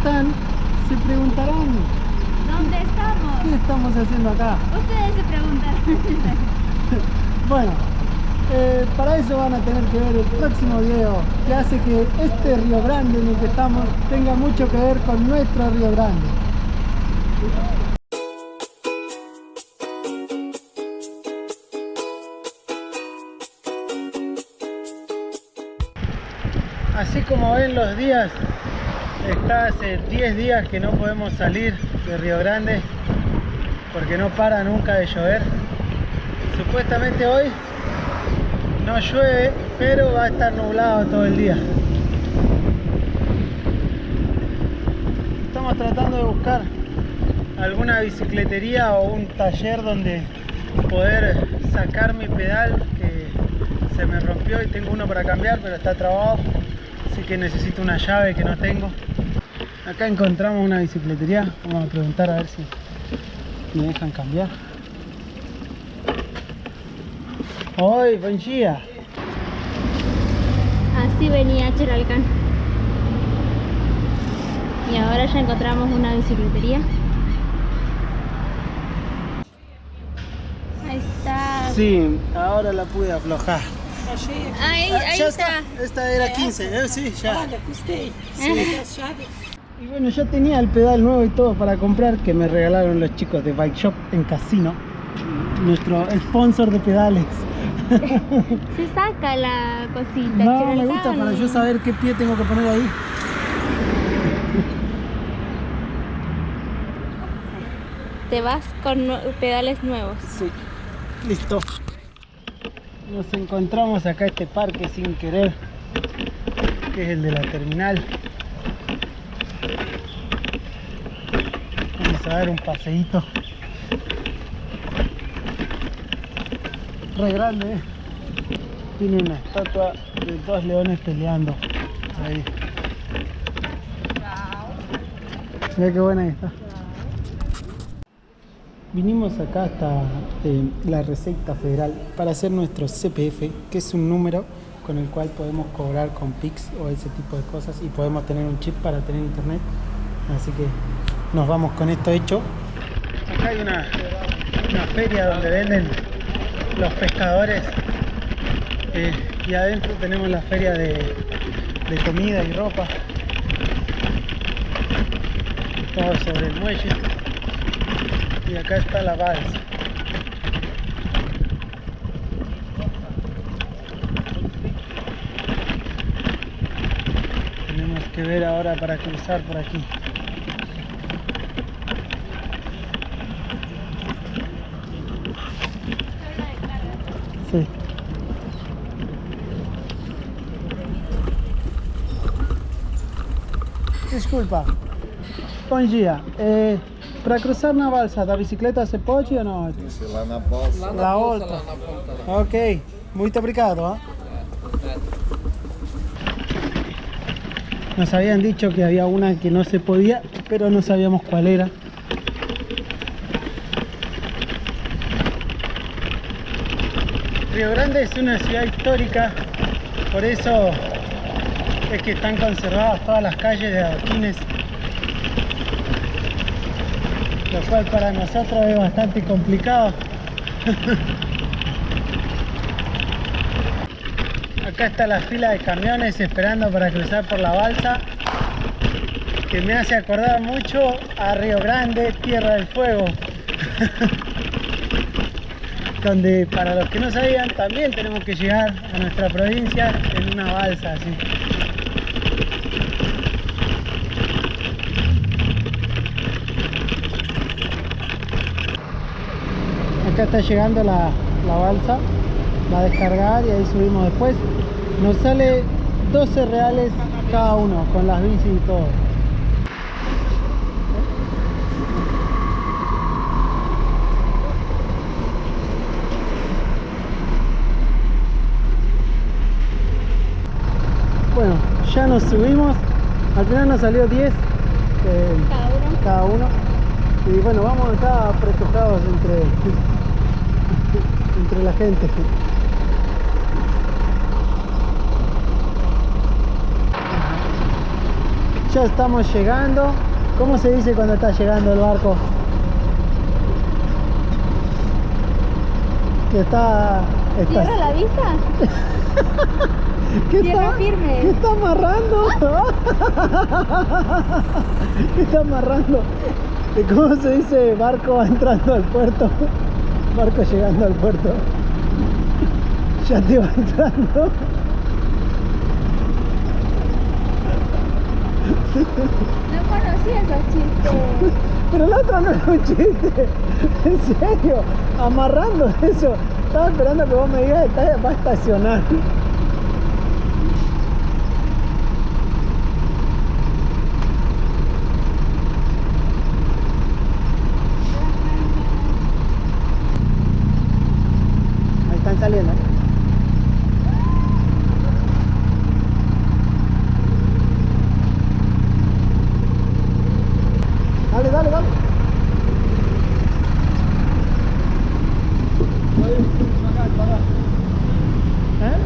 están, se preguntarán ¿dónde estamos? ¿qué estamos haciendo acá? Ustedes se preguntarán. Bueno, para eso van a tener que ver el próximo video, que hace que este Río Grande en el que estamos tenga mucho que ver con nuestro Río Grande. Así como ven los días, está hace 10 días que no podemos salir de Río Grande porque no para nunca de llover. Supuestamente hoy no llueve, pero va a estar nublado todo el día. Estamos tratando de buscar alguna bicicletería o un taller donde poder sacar mi pedal que se me rompió y tengo uno para cambiar, pero está trabado, así que necesito una llave que no tengo. Acá encontramos una bicicletería, vamos a preguntar a ver si me dejan cambiar. ¡Hoy, buen día! Así venía Cheralcán. Y ahora ya encontramos una bicicletería. Ahí está. Sí, ahora la pude aflojar. Ahí Ya está. Esta era 15, sí, ya. Olha, gostei. Sí. As chaves. Y bueno, ya tenía el pedal nuevo y todo para comprar, que me regalaron los chicos de Bike Shop en Casino, nuestro sponsor de pedales. Se saca la cosita. No, me Cheralcán. gusta para yo saber qué pie tengo que poner ahí. Te vas con pedales nuevos. Sí, listo. Nos encontramos acá este parque sin querer, que es el de la terminal. Vamos a dar un paseíto. Re grande, ¿eh? Tiene una estatua de 2 leones peleando. Ahí. Mira qué buena está. Vinimos acá hasta la Receita Federal para hacer nuestro CPF, que es un número con el cual podemos cobrar con Pix o ese tipo de cosas, y podemos tener un chip para tener internet. Así que nos vamos con esto hecho. Acá hay una feria donde venden los pescadores, y adentro tenemos la feria de comida y ropa, todo sobre el muelle. Y acá está la balsa. Tenemos que ver ahora para cruzar por aquí. Sí. Disculpa. Bom dia. Para cruzar na balsa da bicicleta se pode ou não? Isso lá na bolsa. Lá na La bolsa, outra. lá na ponta. Lá. Ok, muito obrigado. ¿Eh? Nos habían dicho que había una que no se podía, pero no sabíamos cuál era. Río Grande es una ciudad histórica, por eso es que están conservadas todas las calles de adoquines, lo cual para nosotros es bastante complicado. Acá está la fila de camiones esperando para cruzar por la balsa, que me hace acordar mucho a Río Grande, Tierra del Fuego. Donde, para los que no sabían, también tenemos que llegar a nuestra provincia en una balsa así. Acá está llegando la balsa, va a descargar y ahí subimos después. Nos sale 12 reales cada uno, con las bicis y todo. Bueno, ya nos subimos, al final nos salió 10 cada uno. Y bueno, vamos acá apretujados entre la gente. Ya estamos llegando. ¿Cómo se dice cuando está llegando el barco? Que está... ¿Cierra la vista? ¿Qué Tierra está, firme. ¿Qué está amarrando? ¿Qué está amarrando? ¿Cómo se dice? Barco va entrando al puerto. Barco llegando al puerto. Ya te va entrando. No conocía esos chistes. Pero el otro no es un chiste. En serio. Amarrando eso. Estaba esperando que vos me digas que va a estacionar. Ahí están saliendo. Dale, dale, dale. ¿Eh?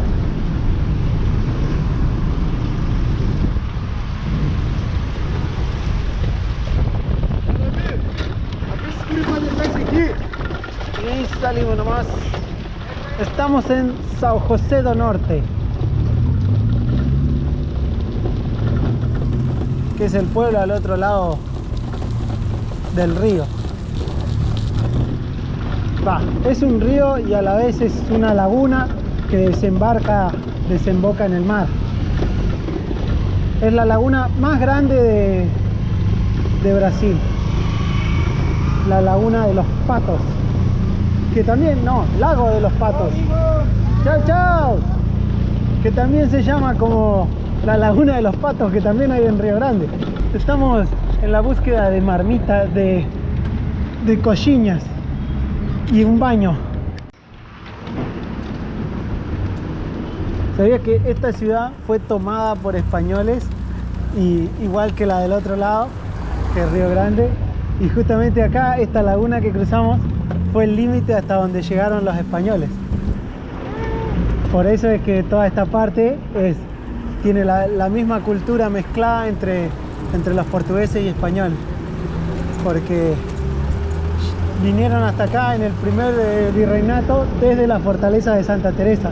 Y salimos nomás. Estamos en São José do Norte, que es el pueblo al otro lado del río. Es un río y a la vez es una laguna que desemboca en el mar. Es la laguna más grande de Brasil. La laguna de los Patos. Que también, no, lago de los Patos. Chao, chao. Que también se llama como la laguna de los Patos, que también hay en Río Grande. Estamos en la búsqueda de marmita, de coxinhas y un baño. ¿Sabías que esta ciudad fue tomada por españoles, y igual que la del otro lado, que es Río Grande? Y justamente acá, esta laguna que cruzamos, fue el límite hasta donde llegaron los españoles. Por eso es que toda esta parte tiene la misma cultura mezclada entre los portugueses y españoles. Porque vinieron hasta acá en el primer virreinato desde la fortaleza de Santa Teresa.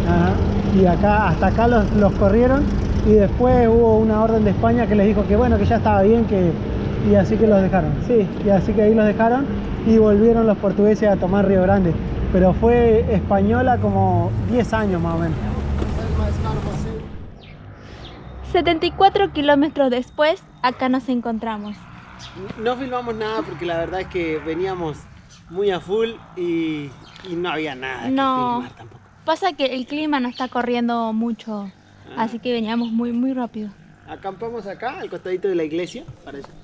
Ajá. Y hasta acá los corrieron, y después hubo una orden de España que les dijo que bueno, que ya estaba bien, y así que los dejaron. Sí, y así que ahí los dejaron y volvieron los portugueses a tomar Río Grande. Pero fue española como 10 años más o menos. 74 kilómetros después, acá nos encontramos. No filmamos nada porque la verdad es que veníamos muy a full y no había nada que filmar tampoco. Pasa que el clima nos está corriendo mucho, así que veníamos muy, muy rápido. Acampamos acá, al costadito de la iglesia.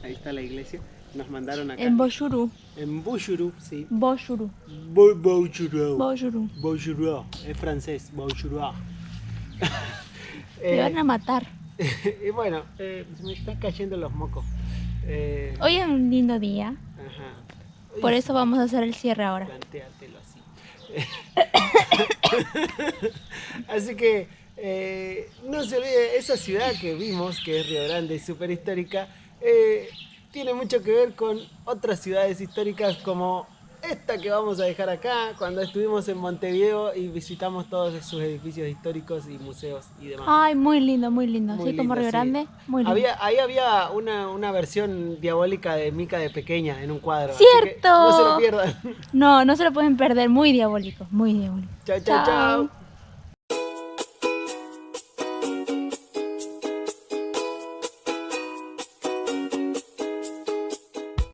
Ahí está la iglesia. Nos mandaron acá. En Bojuru. En Bojuru, sí. Bojuru. Bojuru. Bojuru. Bojuru. Es francés, Bojuru. Te van a matar. Y bueno, se me están cayendo los mocos. Hoy es un lindo día. Ajá. Por eso vamos a hacer el cierre ahora. Plantéatelo así. Así que no se olvide, esa ciudad que vimos, que es Río Grande, súper histórica, tiene mucho que ver con otras ciudades históricas como esta que vamos a dejar acá, cuando estuvimos en Montevideo y visitamos todos sus edificios históricos y museos y demás. Ay, muy lindo, muy lindo. Muy Así como lindo, Río sí. Grande, muy lindo. Ahí había una versión diabólica de Mica de pequeña en un cuadro. ¡Cierto! Así que no se lo pierdan. No se lo pueden perder. Muy diabólico, muy diabólico. Chao, chao, chao.